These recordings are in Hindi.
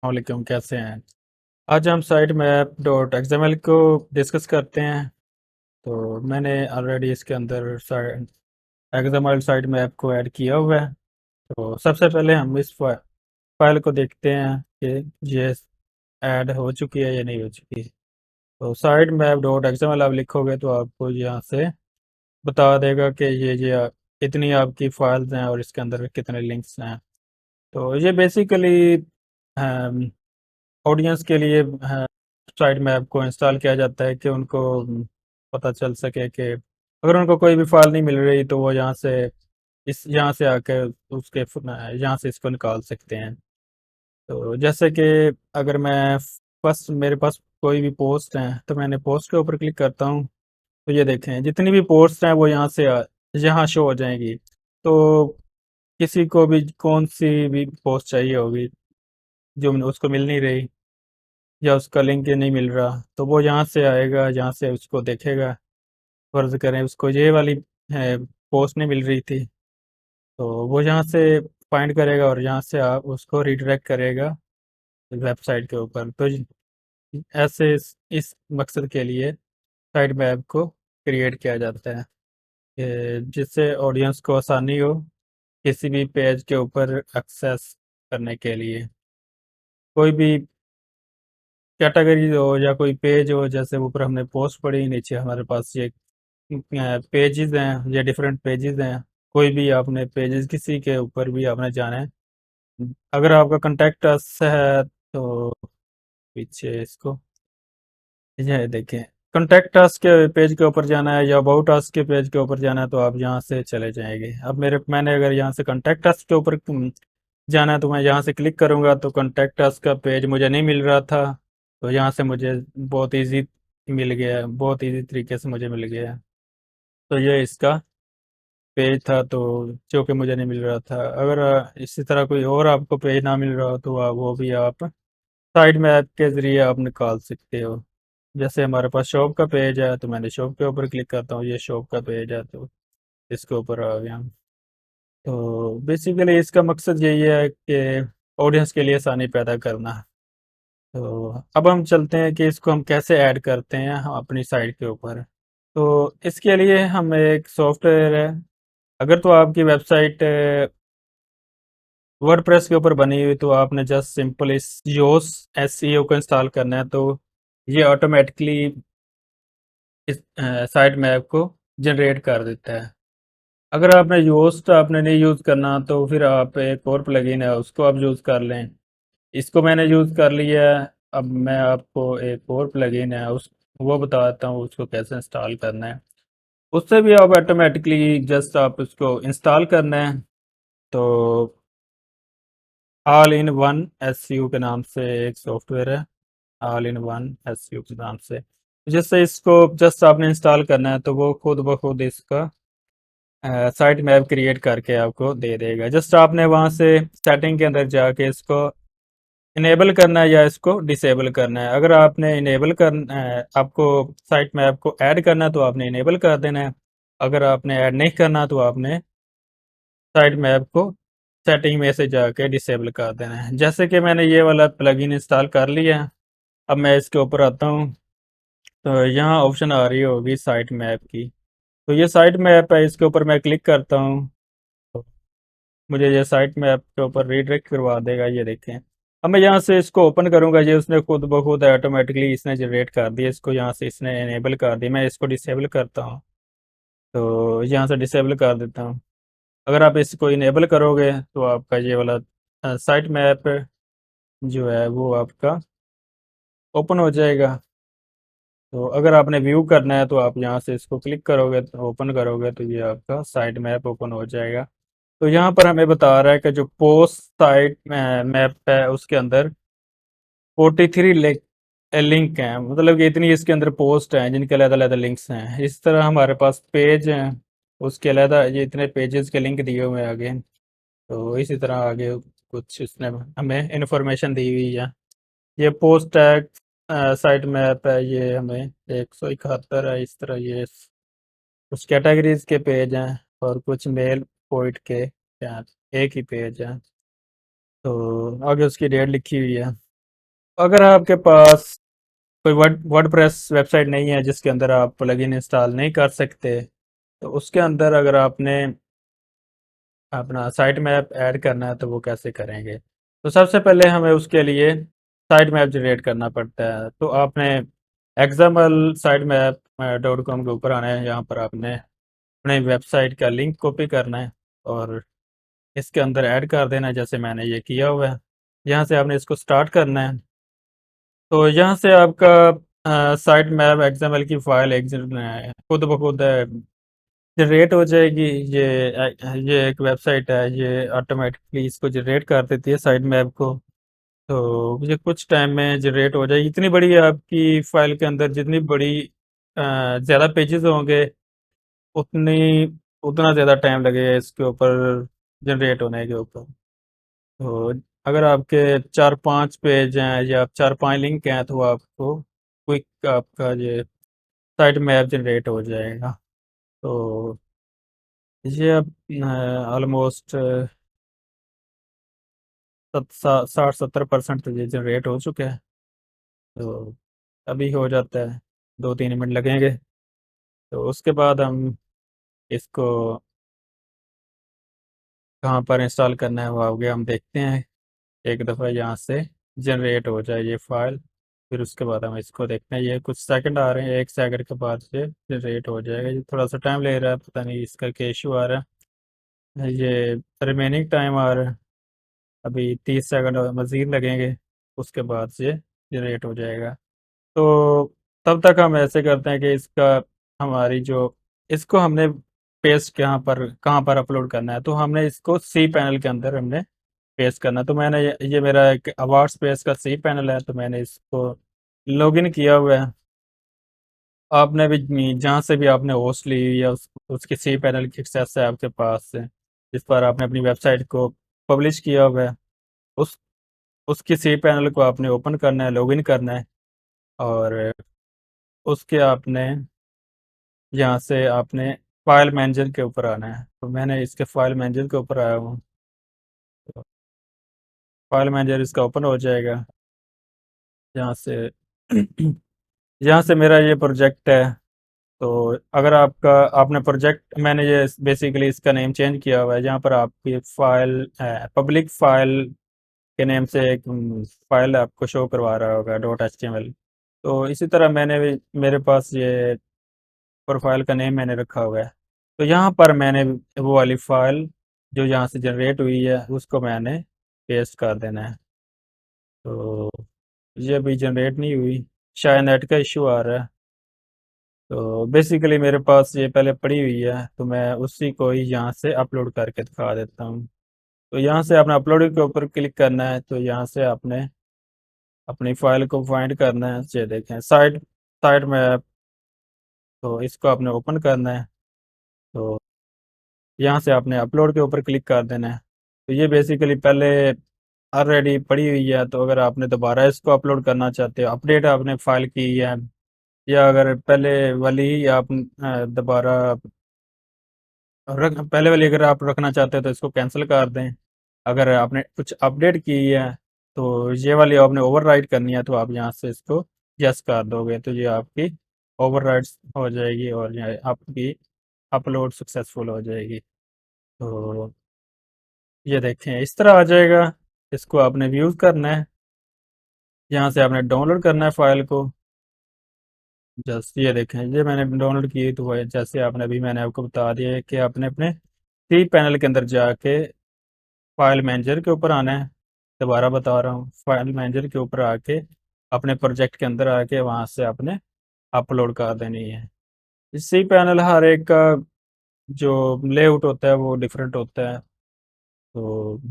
वालेकुम, कैसे हैं? आज हम साइट मैप डॉट एक्सएमएल को डिस्कस करते हैं। तो मैंने ऑलरेडी इसके अंदर एक्सएमएल साइट मैप को ऐड किया हुआ है। तो सबसे पहले हम इस फाइल को देखते हैं कि ये ऐड हो चुकी है या नहीं हो चुकी। तो साइट मैप डॉट एक्सएमएल आप लिखोगे तो आपको यहाँ से बता देगा कि ये कितनी आपकी फाइल्स हैं और इसके अंदर कितने लिंक्स हैं। तो ये बेसिकली ऑडियंस के लिए साइट मैप को इंस्टॉल किया जाता है कि उनको पता चल सके कि अगर उनको कोई भी फाइल नहीं मिल रही तो वो यहाँ से आकर उसके यहाँ से इसको निकाल सकते हैं। तो जैसे कि अगर मैं फर्स्ट मेरे पास कोई भी पोस्ट है तो मैंने पोस्ट के ऊपर क्लिक करता हूँ। तो ये देखें जितनी भी पोस्ट हैं वो यहाँ शो हो जाएंगी। तो किसी को भी कौन सी भी पोस्ट चाहिए होगी जो उसको मिल नहीं रही या उसका लिंक नहीं मिल रहा तो वो यहाँ से आएगा, यहाँ से उसको देखेगा। फर्ज करें उसको ये वाली पोस्ट नहीं मिल रही थी तो वो यहाँ से फाइंड करेगा और यहाँ से आप उसको रिडायरेक्ट करेगा वेबसाइट के ऊपर। तो ऐसे इस मकसद के लिए साइट मैप को क्रिएट किया जाता है जिससे ऑडियंस को आसानी हो किसी भी पेज के ऊपर एक्सेस करने के लिए। कोई भी कैटेगरी हो या कोई पेज हो, जैसे ऊपर हमने पोस्ट पढ़ी, नीचे हमारे पास ये पेजेस हैं, ये डिफरेंट पेजेस हैं। कोई भी आपने पेजेस किसी के ऊपर भी आपने जाना है। अगर आपका कंटेक्ट अस है तो पीछे इसको ये देखें, कंटेक्ट अस के पेज के ऊपर जाना है या अबाउट अस के पेज के ऊपर जाना है तो आप यहाँ से चले जाएंगे। अब मैंने अगर यहाँ से कंटेक्ट अस के ऊपर जाना है तो मैं यहाँ से क्लिक करूँगा तो कंटेक्ट अस का पेज मुझे नहीं मिल रहा था। तो यहाँ से मुझे बहुत इजी मिल गया, बहुत इजी तरीके से मुझे मिल गया। तो ये इसका पेज था तो जो कि मुझे नहीं मिल रहा था। अगर इसी तरह कोई और आपको पेज ना मिल रहा हो तो वो भी आप साइड मैप के ज़रिए आप निकाल सकते हो। जैसे हमारे पास शॉप का पेज है तो मैंने शॉप के ऊपर क्लिक करता हूँ, ये शॉप का पेज है तो इसके ऊपर आ गया। तो बेसिकली इसका मकसद यही है कि ऑडियंस के लिए आसानी पैदा करना। तो अब हम चलते हैं कि इसको हम कैसे ऐड करते हैं अपनी साइट के ऊपर। तो इसके लिए हम एक सॉफ्टवेयर है। अगर तो आपकी वेबसाइट वर्डप्रेस के ऊपर बनी हुई तो आपने जस्ट सिंपल इस योस एसईओ को इंस्टॉल करना है। तो ये ऑटोमेटिकली इस साइट मैप को जनरेट कर देता है। अगर आपने योस्ट आपने नहीं यूज़ करना तो फिर आप एक और प्लगइन है उसको आप यूज़ कर लें। इसको मैंने यूज़ कर लिया है। अब मैं आपको एक और प्लगइन है उस वो बताता हूँ उसको कैसे इंस्टॉल करना है। उससे भी आप ऑटोमेटिकली जस्ट आप उसको इंस्टॉल करना है। तो ऑल इन वन एसईओ के नाम से एक सॉफ्टवेयर है, ऑल इन वन एसईओ के नाम से। जिससे इसको जस्ट आपने इंस्टॉल करना है तो वो खुद ब खुद इसका साइट मैप क्रिएट करके आपको दे देगा। जस्ट आपने वहाँ से सेटिंग के अंदर जाके इसको इनेबल करना है या इसको डिसेबल करना है। अगर आपने इनेबल करना है, आपको साइट मैप को ऐड करना है तो आपने इनेबल कर देना है। अगर आपने ऐड नहीं करना तो आपने साइट मैप को सेटिंग में से जाके डिसेबल कर देना है। जैसे कि मैंने ये वाला प्लगइन इंस्टॉल कर लिया है। अब मैं इसके ऊपर आता हूँ तो यहाँ ऑप्शन आ रही होगी साइट मैप की। तो ये साइट मैप है, इसके ऊपर मैं क्लिक करता हूँ तो मुझे ये साइट मैप के ऊपर रीडायरेक्ट करवा देगा। ये देखें, अब मैं यहाँ से इसको ओपन करूँगा, ये उसने खुद ब खुद ऑटोमेटिकली इसने जनरेट कर दिया। इसको यहाँ से इसने इनेबल कर दिया, मैं इसको डिसेबल करता हूँ। तो यहाँ से डिसेबल कर देता हूँ। अगर आप इसको इनेबल करोगे तो आपका ये वाला साइट मैप जो है वो आपका ओपन हो जाएगा। तो अगर आपने व्यू करना है तो आप यहाँ से इसको क्लिक करोगे तो ओपन करोगे तो ये आपका साइट मैप ओपन हो जाएगा। तो यहाँ पर हमें बता रहा है कि जो पोस्ट साइट मैप है उसके अंदर 43 लिंक हैं, मतलब कि इतनी इसके अंदर पोस्ट हैं जिनके अलग अलग लिंक्स हैं। इस तरह हमारे पास पेज हैं, उसके अलग ये इतने पेजेस के लिंक दिए हुए हैं आगे। तो इसी तरह आगे कुछ इसने हमें इंफॉर्मेशन दी हुई है। ये पोस्ट टैग साइट मैप है, ये हमें 171 है। इस तरह ये कुछ कैटेगरीज के पेज हैं और कुछ मेल पोइट के क्या एक ही पेज है। तो आगे उसकी डेट लिखी हुई है। अगर आपके पास कोई वर्डप्रेस वेबसाइट नहीं है जिसके अंदर आप प्लगइन इंस्टॉल नहीं कर सकते, तो उसके अंदर अगर आपने अपना साइट मैप ऐड करना है तो वो कैसे करेंगे? तो सबसे पहले हमें उसके लिए साइट मैप जनरेट करना पड़ता है। तो आपने एक्सएमएल साइट मैप .com के ऊपर आना है। यहाँ पर आपने अपने वेबसाइट का लिंक कॉपी करना है और इसके अंदर ऐड कर देना है, जैसे मैंने ये किया हुआ है। यहाँ से आपने इसको स्टार्ट करना है। तो यहाँ से आपका साइट मैप एक्सएमएल की फाइल खुद ब खुद जनरेट हो जाएगी। ये एक वेबसाइट है, ये ऑटोमेटिकली इसको जनरेट कर देती है साइट मैप को। तो ये कुछ टाइम में जनरेट हो जाएगी। इतनी बड़ी आपकी फाइल के अंदर जितनी बड़ी ज़्यादा पेजेस होंगे, उतनी उतना ज़्यादा टाइम लगेगा इसके ऊपर जनरेट होने के ऊपर। तो अगर आपके 4-5 पेज हैं या 4-5 लिंक हैं तो आपको क्विक आपका ये साइट मैप जनरेट हो जाएगा। तो ये अब ऑलमोस्ट 60-70% तो ये जनरेट हो चुके हैं। तो अभी हो जाता है, 2-3 मिनट लगेंगे। तो उसके बाद हम इसको कहाँ पर इंस्टॉल करना है वो आगे हम देखते हैं। एक दफ़ा यहाँ से जनरेट हो जाए ये फाइल, फिर उसके बाद हम इसको देखते हैं। ये कुछ सेकंड आ रहे हैं, 1 सेकंड के बाद ये जनरेट हो जाएगा। ये थोड़ा सा टाइम ले रहा है, पता नहीं इसका क्या इशू आ रहा है। ये रिमेनिंग टाइम आ रहा है, अभी 30 सेकंड और मज़ीद लगेंगे, उसके बाद से जनरेट हो जाएगा। तो तब तक हम ऐसे करते हैं कि इसका हमारी जो इसको हमने पेस्ट कहाँ पर अपलोड करना है, तो हमने इसको सी पैनल के अंदर हमने पेस्ट करना है। तो मैंने ये मेरा एक अवार्ड स्पेस का सी पैनल है, तो मैंने इसको लॉगिन किया हुआ है। आपने भी जहाँ से भी आपने होस्ट ली या उसके सी पैनल की एक्सेस है आपके पास से, जिस पर आपने अपनी वेबसाइट को पब्लिश किया हुआ है, उस उसकी सी पैनल को आपने ओपन करना है, लॉगिन करना है और उसके आपने यहाँ से आपने फाइल मैनेजर के ऊपर आना है। तो मैंने इसके फाइल मैनेजर के ऊपर आया हूँ। तो फाइल मैनेजर इसका ओपन हो जाएगा। यहाँ से यहाँ से मेरा ये प्रोजेक्ट है। तो अगर आपने प्रोजेक्ट मैंने ये बेसिकली इसका नेम चेंज किया हुआ है। जहाँ पर आपकी फाइल पब्लिक फाइल के नेम से एक फाइल आपको शो करवा रहा होगा .html। तो इसी तरह मैंने भी मेरे पास ये प्रोफाइल का नेम मैंने रखा हुआ है। तो यहाँ पर मैंने वो वाली फाइल जो यहाँ से जनरेट हुई है उसको मैंने पेस्ट कर देना है। तो ये अभी जनरेट नहीं हुई, शायद नेट का इशू आ रहा है। तो बेसिकली मेरे पास ये पहले पड़ी हुई है, तो मैं उसी को ही यहाँ से अपलोड करके दिखा देता हूँ। तो यहाँ से आपने अपलोड के ऊपर क्लिक करना है। तो यहाँ से आपने अपनी फाइल को फाइंड करना है। ये देखें साइट साइट में, तो इसको आपने ओपन करना है। तो यहाँ से आपने अपलोड के ऊपर क्लिक कर देना है। तो ये बेसिकली पहले ऑलरेडी पड़ी हुई है। तो अगर आपने दोबारा इसको अपलोड करना चाहते हो, अपडेट आपने फाइल की है, या अगर पहले वाली ही आप दोबारा पहले वाली अगर आप रखना चाहते हो तो इसको कैंसिल कर दें। अगर आपने कुछ अपडेट की है तो ये वाली आपने ओवरराइट करनी है, तो आप यहाँ से इसको यस कर दोगे तो ये आपकी ओवरराइट हो जाएगी और ये आपकी अपलोड सक्सेसफुल हो जाएगी। तो ये देखें इस तरह आ जाएगा। इसको आपने व्यूज़ करना है, यहाँ से आपने डाउनलोड करना है फाइल को। जस्ट ये देखें ये मैंने डाउनलोड की, तो वो जैसे आपने अभी मैंने आपको बता दिया है कि आपने अपने सी पैनल के अंदर जाके फाइल मैनेजर के ऊपर आना है। दोबारा बता रहा हूँ, फाइल मैनेजर के ऊपर आके अपने प्रोजेक्ट के अंदर आके वहाँ से आपने अपलोड कर देनी है। सी पैनल हर एक का जो लेआउट होता है वो डिफरेंट होता है। तो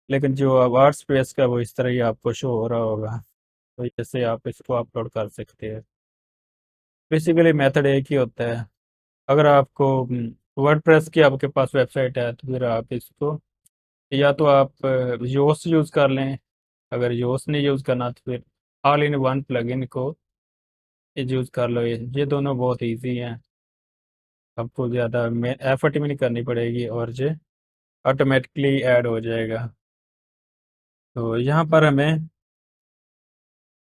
लेकिन जो आवाज स्पेस का वो इस तरह ही आपको शो हो रहा होगा। तो जैसे आप इसको अपलोड कर सकते हैं। बेसिकली मेथड एक ही होता है। अगर आपको वर्डप्रेस की आपके पास वेबसाइट है तो फिर आप इसको या तो आप योस यूज़ कर लें। अगर योस नहीं यूज़ करना तो फिर ऑल इन वन प्लगइन को यूज़ कर लो। ये दोनों बहुत इजी हैं, आपको ज़्यादा एफर्ट भी नहीं करनी पड़ेगी और ये ऑटोमेटिकली ऐड हो जाएगा। तो यहाँ पर हमें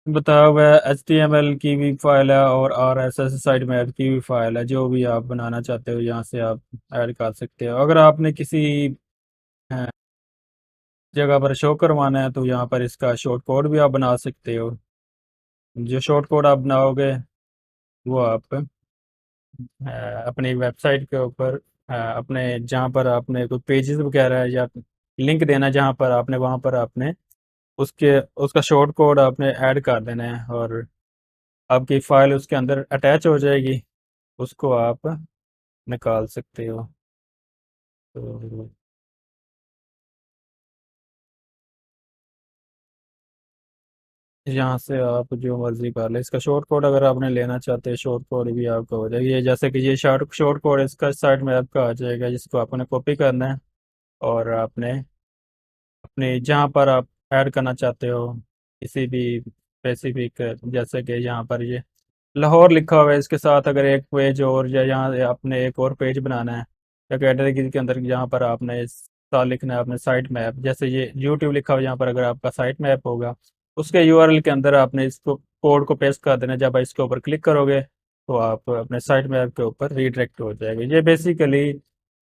बताया हुआ है, HTML की भी फाइल है और RSS साइड मैप की भी फाइल है। जो भी आप बनाना चाहते हो यहाँ से आप ऐड कर सकते हो। अगर आपने किसी अ, जगह पर शो करवाना है तो यहाँ पर इसका शॉर्ट कोड भी आप बना सकते हो। जो शॉर्ट कोड आप बनाओगे वो आप अपनी वेबसाइट के ऊपर अपने जहाँ पर आपने कोई पेजेस वगैरह या लिंक देना जहाँ पर आपने, वहाँ पर आपने उसके उसका शॉर्ट कोड आपने ऐड कर देना है और आपकी फाइल उसके अंदर अटैच हो जाएगी। उसको आप निकाल सकते हो। तो यहाँ से आप जो मर्जी कर ले, इसका शॉर्ट कोड अगर आपने लेना चाहते हैं शॉर्ट कोड भी आपका हो जाएगा। ये जैसे कि ये शॉर्ट कोड इसका साइड में आपका आ जाएगा, जिसको आपने कॉपी करना है और आपने अपने जहाँ पर आप ऐड करना चाहते हो किसी भी स्पेसिफिक, जैसे कि यहाँ पर ये लाहौर लिखा हुआ है, इसके साथ अगर एक पेज और या यहाँ आपने एक और पेज बनाना है या कैटेगरी के अंदर जहाँ पर आपने इसका लिखना है अपने साइट मैप, जैसे ये यूट्यूब लिखा हुआ है यहाँ पर अगर आपका साइट मैप होगा उसके URL के अंदर आपने इसको कोड को पेस्ट कर देना। जब आप इसके ऊपर क्लिक करोगे तो आप अपने साइट मैप के ऊपर रीडायरेक्ट हो जाएगा। ये बेसिकली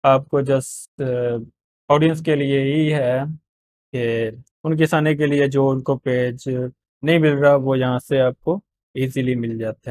आपको जस्ट ऑडियंस के लिए ही है कि उनके सामने के लिए जो उनको पेज नहीं मिल रहा वो यहाँ से आपको इजीली मिल जाता है।